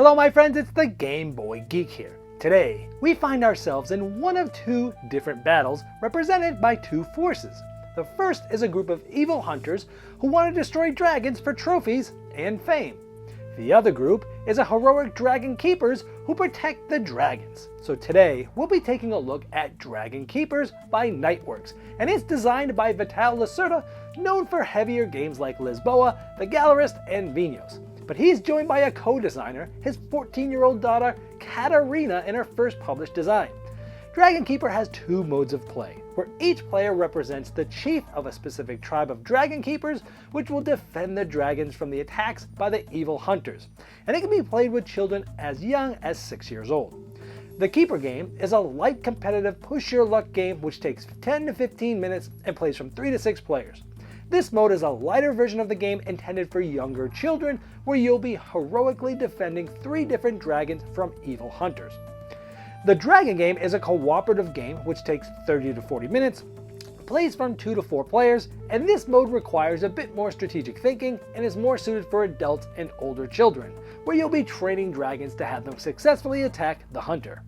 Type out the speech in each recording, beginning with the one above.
Hello my friends, it's the Game Boy Geek here. Today, we find ourselves in one of two different battles represented by two forces. The first is a group of evil hunters who want to destroy dragons for trophies and fame. The other group is a heroic dragon keepers who protect the dragons. So today, we'll be taking a look at Dragon Keepers by Nightworks, and it's designed by Vital Lacerda, known for heavier games like Lisboa, The Gallerist, and Vinos. But he's joined by a co-designer, his 14-year-old daughter, Catarina, in her first published design. Dragon Keeper has two modes of play, where each player represents the chief of a specific tribe of dragon keepers, which will defend the dragons from the attacks by the evil hunters. And it can be played with children as young as 6 years old. The Keeper game is a light competitive push your luck game which takes 10 to 15 minutes and plays from 3 to 6 players. This mode is a lighter version of the game intended for younger children, where you'll be heroically defending 3 different dragons from evil hunters. The Dragon game is a cooperative game which takes 30 to 40 minutes, plays from 2 to 4 players, and this mode requires a bit more strategic thinking and is more suited for adults and older children, where you'll be training dragons to have them successfully attack the hunter.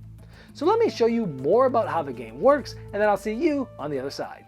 So let me show you more about how the game works, and then I'll see you on the other side.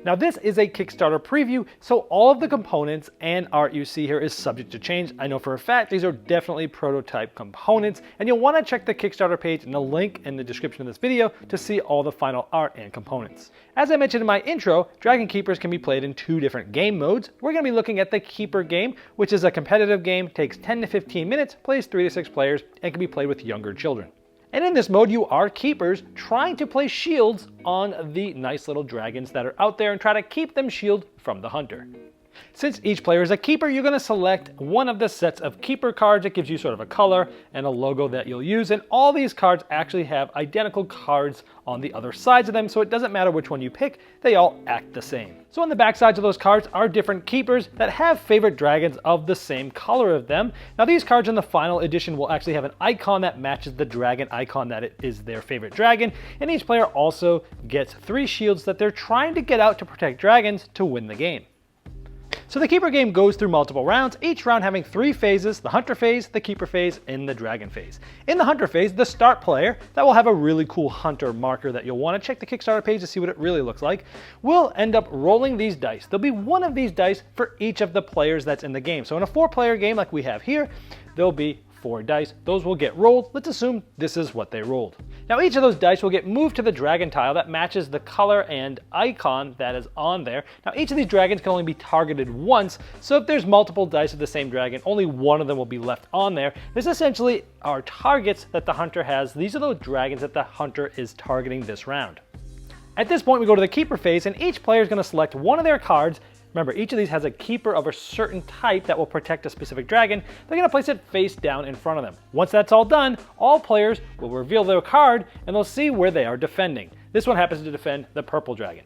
Now this is a Kickstarter preview, so all of the components and art you see here is subject to change. I know for a fact these are definitely prototype components, and you'll want to check the Kickstarter page and the link in the description of this video to see all the final art and components. As I mentioned in my intro, Dragon Keepers can be played in 2 different game modes. We're going to be looking at the Keeper game, which is a competitive game, takes 10 to 15 minutes, plays 3 to 6 players, and can be played with younger children. And in this mode, you are keepers trying to place shields on the nice little dragons that are out there and try to keep them shielded from the hunter. Since each player is a keeper, you're going to select one of the sets of keeper cards. It gives you sort of a color and a logo that you'll use, and all these cards actually have identical cards on the other sides of them, so it doesn't matter which one you pick, they all act the same. So on the back sides of those cards are different keepers that have favorite dragons of the same color of them. Now these cards in the final edition will actually have an icon that matches the dragon icon that it is their favorite dragon, and each player also gets 3 shields that they're trying to get out to protect dragons to win the game. So the Keeper game goes through multiple rounds, each round having 3 phases: the Hunter phase, the Keeper phase, and the Dragon phase. In the Hunter phase, the start player, that will have a really cool Hunter marker that you'll want to check the Kickstarter page to see what it really looks like, will end up rolling these dice. There'll be one of these dice for each of the players that's in the game. So in a 4-player game like we have here, there'll be 4 dice. Those will get rolled. Let's assume this is what they rolled. Now each of those dice will get moved to the dragon tile that matches the color and icon that is on there. Now each of these dragons can only be targeted once, so if there's multiple dice of the same dragon, only one of them will be left on there. This essentially are targets that the hunter has. These are the dragons that the hunter is targeting this round. At this point we go to the Keeper phase, and each player is going to select one of their cards. Remember, each of these has a keeper of a certain type that will protect a specific dragon. They're going to place it face down in front of them. Once that's all done, all players will reveal their card and they'll see where they are defending. This one happens to defend the purple dragon.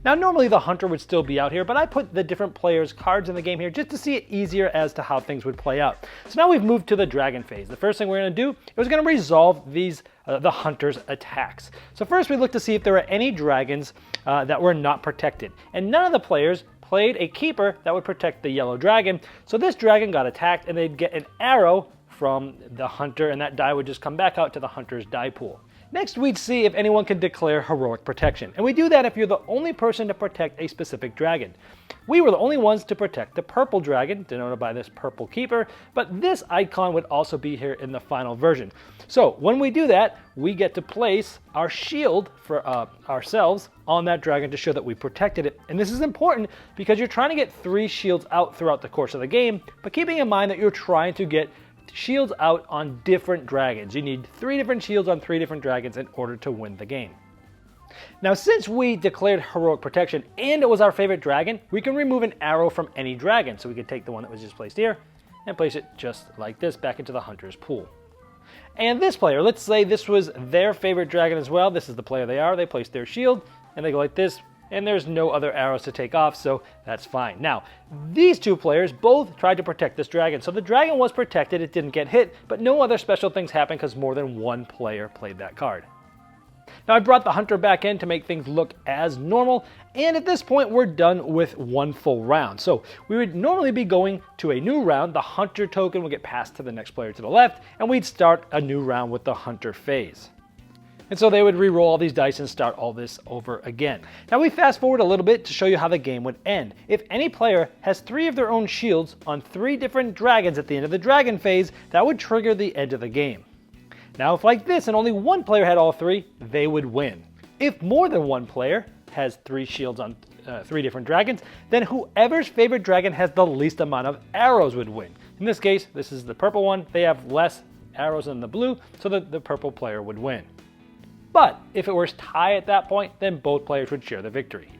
Now normally the hunter would still be out here, but I put the different players' cards in the game here just to see it easier as to how things would play out. So now we've moved to the dragon phase. The first thing we're going to do is going to resolve these the hunter's attacks. So first we look to see if there are any dragons that were not protected. And none of the players played a keeper that would protect the yellow dragon. So this dragon got attacked and they'd get an arrow from the hunter, and that die would just come back out to the hunter's die pool. Next, we'd see if anyone can declare heroic protection. And we do that if you're the only person to protect a specific dragon. We were the only ones to protect the purple dragon, denoted by this purple keeper, but this icon would also be here in the final version. So when we do that, we get to place our shield for ourselves on that dragon to show that we protected it. And this is important because you're trying to get 3 shields out throughout the course of the game, but keeping in mind that you're trying to get shields out on different dragons. You need 3 different shields on 3 different dragons in order to win the game. Now since we declared heroic protection and it was our favorite dragon, we can remove an arrow from any dragon. So we could take the one that was just placed here and place it just like this back into the hunter's pool. And this player, let's say this was their favorite dragon as well. This is the player they are. They place their shield and they go like this, and there's no other arrows to take off, so that's fine. Now, these two players both tried to protect this dragon, so the dragon was protected, it didn't get hit, but no other special things happened because more than one player played that card. Now I brought the hunter back in to make things look as normal, and at this point we're done with one full round. So we would normally be going to a new round, the hunter token will get passed to the next player to the left, and we'd start a new round with the hunter phase. And so they would re-roll all these dice and start all this over again. Now we fast forward a little bit to show you how the game would end. If any player has 3 of their own shields on 3 different dragons at the end of the dragon phase, that would trigger the end of the game. Now if like this and only one player had all 3, they would win. If more than one player has 3 shields on 3 different dragons, then whoever's favorite dragon has the least amount of arrows would win. In this case, this is the purple one. They have less arrows than the blue, so the purple player would win. But if it was tie at that point, then both players would share the victory.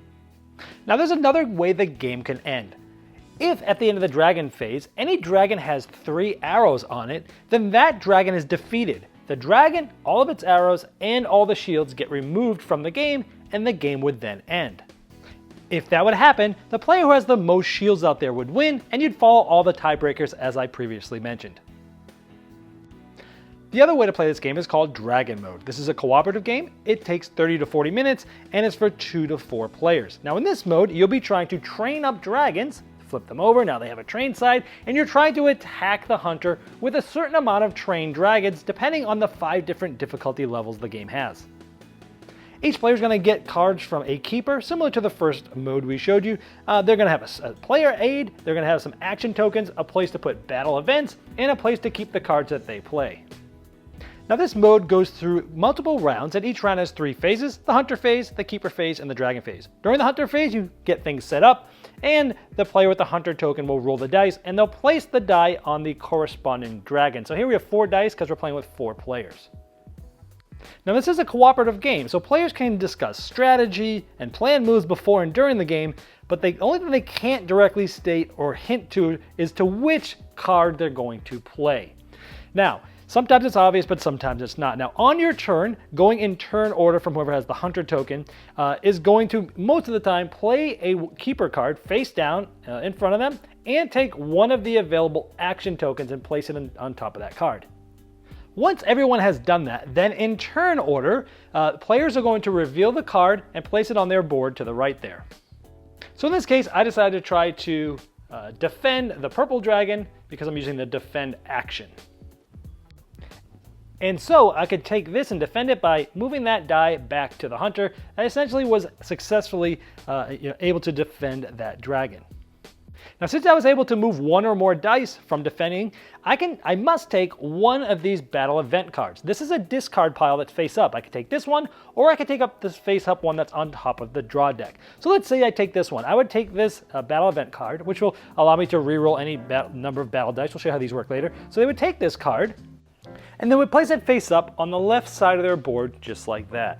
Now there's another way the game can end. If at the end of the dragon phase, any dragon has 3 arrows on it, then that dragon is defeated. The dragon, all of its arrows, and all the shields get removed from the game, and the game would then end. If that would happen, the player who has the most shields out there would win, and you'd follow all the tiebreakers as I previously mentioned. The other way to play this game is called Dragon Mode. This is a cooperative game. It takes 30 to 40 minutes and it's for 2 to 4 players. Now in this mode, you'll be trying to train up dragons, flip them over, now they have a trained side, and you're trying to attack the hunter with a certain amount of trained dragons depending on the 5 different difficulty levels the game has. Each player is going to get cards from a keeper, similar to the first mode we showed you. They're going to have a player aid, they're going to have some action tokens, a place to put battle events, and a place to keep the cards that they play. Now this mode goes through multiple rounds, and each round has 3 phases: the hunter phase, the keeper phase, and the dragon phase. During the hunter phase, you get things set up, and the player with the hunter token will roll the dice, and they'll place the die on the corresponding dragon. So here we have 4 dice because we're playing with 4 players. Now this is a cooperative game, so players can discuss strategy and plan moves before and during the game, but the only thing they can't directly state or hint to is to which card they're going to play. Now, sometimes it's obvious, but sometimes it's not. Now, on your turn, going in turn order from whoever has the hunter token is going to, most of the time, play a keeper card face down in front of them and take one of the available action tokens and place it on top of that card. Once everyone has done that, then in turn order, players are going to reveal the card and place it on their board to the right there. So in this case, I decided to try to defend the purple dragon because I'm using the defend action. And so I could take this and defend it by moving that die back to the hunter. I essentially was successfully able to defend that dragon. Now since I was able to move 1 or more dice from defending, I must take one of these battle event cards. This is a discard pile that's face up. I could take this one, or I could take up this face up one that's on top of the draw deck. So let's say I take this one. I would take this battle event card, which will allow me to reroll any number of battle dice. We'll show you how these work later. So they would take this card, and then would place it face up on the left side of their board, just like that.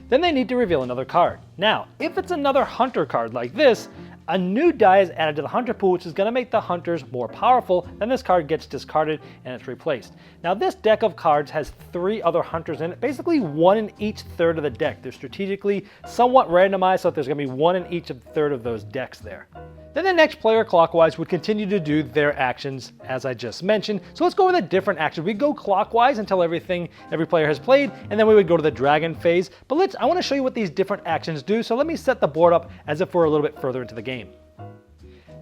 Then they need to reveal another card. Now, if it's another hunter card like this, a new die is added to the hunter pool, which is going to make the hunters more powerful, then this card gets discarded and it's replaced. Now this deck of cards has 3 other hunters in it, basically 1 in each third of the deck. They're strategically somewhat randomized, so that there's going to be 1 in each third of those decks there. Then the next player clockwise would continue to do their actions as I just mentioned. So let's go with a different action. We go clockwise until every player has played, and then we would go to the dragon phase. But I want to show you what these different actions do, so let me set the board up as if we're a little bit further into the game.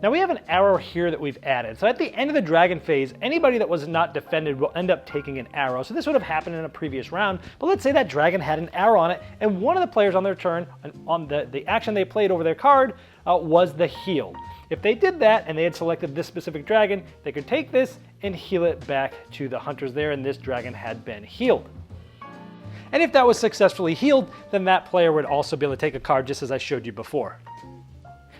Now we have an arrow here that we've added. So at the end of the dragon phase, anybody that was not defended will end up taking an arrow. So this would have happened in a previous round, but let's say that dragon had an arrow on it, and one of the players on their turn, on the action they played over their card, was the heal. If they did that and they had selected this specific dragon, they could take this and heal it back to the hunters there, and this dragon had been healed. And if that was successfully healed, then that player would also be able to take a card just as I showed you before.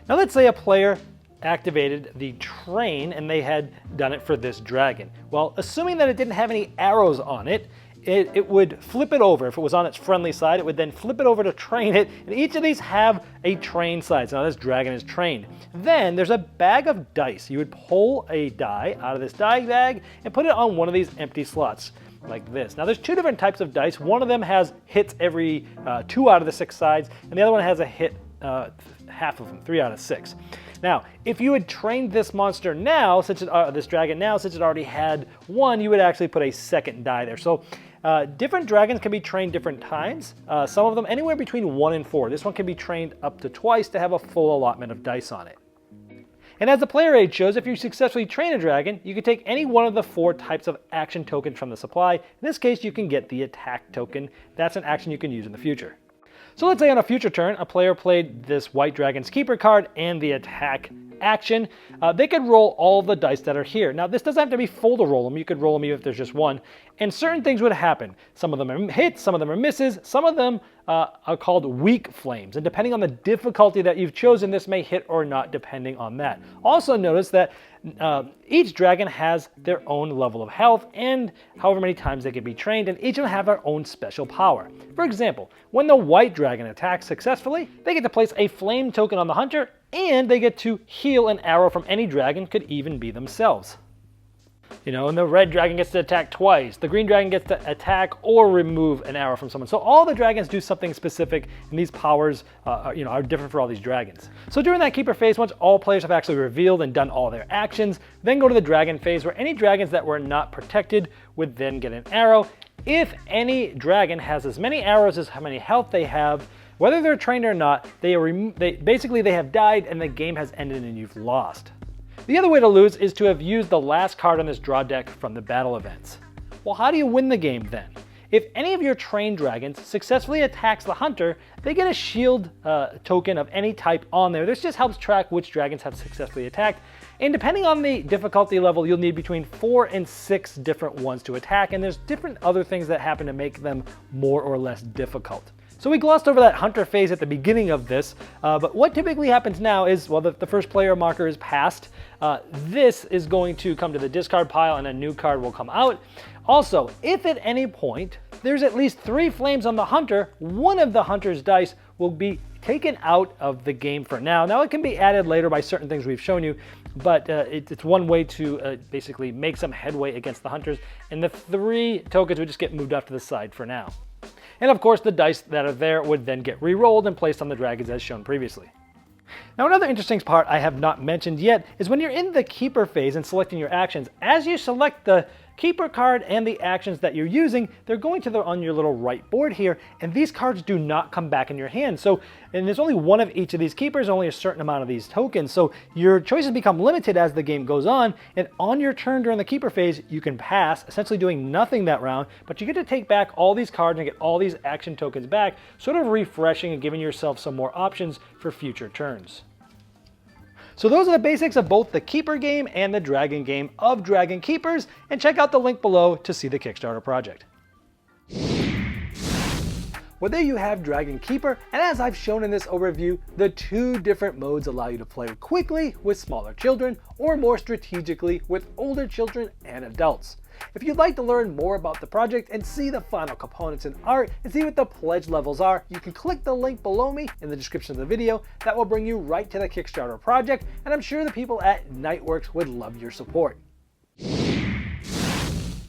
Now let's say a player activated the train and they had done it for this dragon. Well, assuming that it didn't have any arrows on it, it would flip it over. If it was on its friendly side, it would then flip it over to train it, and each of these have a train side. So now this dragon is trained. Then there's a bag of dice. You would pull a die out of this die bag and put it on one of these empty slots. like this. Now there's two different types of dice. One of them has hits every 2 out of the 6 sides, and the other one has a hit half of them, 3 out of 6. Now, if you had trained this monster now, this dragon now, since it already had 1, you would actually put a second die there. So different dragons can be trained different times. Some of them anywhere between 1 and 4. This one can be trained up to twice to have a full allotment of dice on it. And as the player aid shows, if you successfully train a dragon, you can take any one of the 4 types of action tokens from the supply. In this case, you can get the attack token. That's an action you can use in the future. So let's say on a future turn, a player played this White Dragon's Keeper card and the attack action. They could roll all the dice that are here. Now this doesn't have to be full to roll them. You could roll them even if there's just 1. And certain things would happen. Some of them are hits, some of them are misses, some of them are called weak flames. And depending on the difficulty that you've chosen, this may hit or not depending on that. Also notice that each dragon has their own level of health and however many times they can be trained, and each of them have their own special power. For example, when the White Dragon attacks successfully, they get to place a flame token on the hunter, and they get to heal an arrow from any dragon, could even be themselves. You know, and the Red Dragon gets to attack twice. The Green Dragon gets to attack or remove an arrow from someone. So all the dragons do something specific, and these powers are different for all these dragons. So during that Keeper phase, once all players have actually revealed and done all their actions, then go to the Dragon phase, where any dragons that were not protected would then get an arrow. If any dragon has as many arrows as how many health they have, whether they're trained or not, they have died and the game has ended and you've lost. The other way to lose is to have used the last card on this draw deck from the battle events. Well, how do you win the game then? If any of your trained dragons successfully attacks the hunter, they get a shield token of any type on there. This just helps track which dragons have successfully attacked. And depending on the difficulty level, you'll need between 4 and 6 different ones to attack, and there's different other things that happen to make them more or less difficult. So we glossed over that hunter phase at the beginning of this, but what typically happens now is, well, the first player marker is passed. This is going to come to the discard pile and a new card will come out. Also, if at any point there's at least 3 flames on the hunter, one of the hunter's dice will be taken out of the game for now. Now it can be added later by certain things we've shown you, but it's one way to basically make some headway against the hunters, and the 3 tokens would just get moved off to the side for now. And of course, the dice that are there would then get re-rolled and placed on the dragons as shown previously. Now another interesting part I have not mentioned yet is when you're in the Keeper phase and selecting your actions, as you select the Keeper card and the actions that you're using, they're going to on your little right board here, and these cards do not come back in your hand. So, and there's only one of each of these keepers, only a certain amount of these tokens, so your choices become limited as the game goes on, and on your turn during the Keeper phase, you can pass, essentially doing nothing that round, but you get to take back all these cards and get all these action tokens back, sort of refreshing and giving yourself some more options for future turns. So those are the basics of both the Keeper game and the Dragon game of Dragon Keepers, and check out the link below to see the Kickstarter project. Well, there you have Dragon Keeper, and as I've shown in this overview, the 2 different modes allow you to play quickly with smaller children or more strategically with older children and adults. If you'd like to learn more about the project and see the final components and art and see what the pledge levels are, you can click the link below me in the description of the video. That will bring you right to the Kickstarter project, and I'm sure the people at Nightworks would love your support.